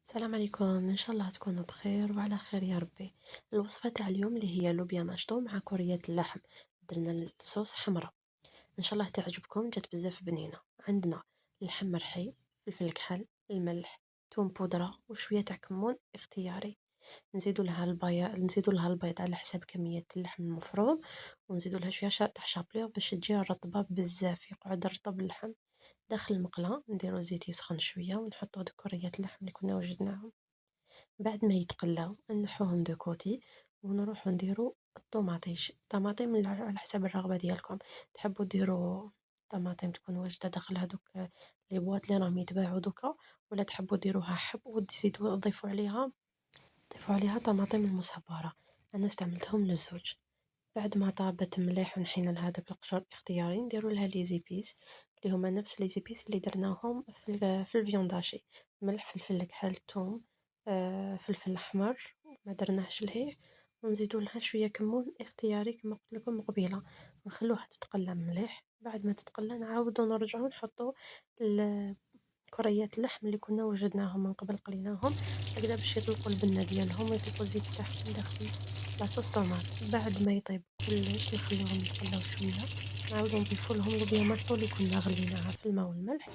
السلام عليكم، ان شاء الله تكونوا بخير وعلى خير يا ربي. الوصفه تاع اليوم اللي هي لوبيا مشطو مع كوريات اللحم. درنا الصوص حمراء، ان شاء الله تعجبكم. جات بزاف بنينه. عندنا اللحم مرحي، فلفل كحل، الملح، ثوم بودره وشويه تاع كمون اختياري. نزيدوا لها البيض على حسب كميه اللحم المفروم، ونزيدوا لها شويه تاع شابليو باش تجي رطبه بزاف، يقعد رطب اللحم. داخل المقله نديرو الزيت يسخن شويه ونحطو هاد كوريات اللحم اللي كنا وجدناهم. بعد ما يتقلاو نحوهم دو كوتي، ونروحو نديرو الطماطم على حسب الرغبة ديالكم. تحبوا ديروا طماطم تكون واجدة داخل هادوك لي بواط اللي راهم يتباعوا دوكا، ولا تحبوا ديروها حب وتزيدوا ضيفوا عليها طماطم المصبرة. انا استعملتهم للزوج. بعد ما طابت مليح ونحينا لها داك القشور الاختياري، نديرو لها لي زيبيس اللي هما نفس لي زيبيس اللي درناهم في الفيونداشي: ملح، فلفل كحل، ثوم، فلفل احمر، ما درناهش لهيه. ونزيدو لها شويه كمون اختياري كما قلت لكم قبيله. نخلوها تتقلى مليح. بعد ما تتقلى نعاودو نرجعو نحطو كريات اللحم اللي كنا وجدناهم من قبل، قليناهم هكذا باش يطلقوا البنه ديالهم ويطلقوا الزيت تاعهم داخل لاصوص طوماط. بعد ما يطيب كلش نخليهم يتقلاو شويه، نعاودو نضيفو لهم لوبيا ماشطو اللي كنا غليناها في الماء والملح،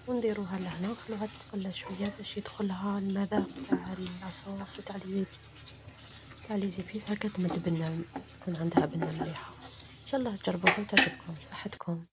ونديروها لهنا نخلوها تتقلى شويه باش يدخلها المذاق تاع لاصوص وتاع لي زيبيس. هكا تمد بنه، تكون عندها بنه مليحه. ان شاء الله تجربوها وتعجبكم. صحتكم.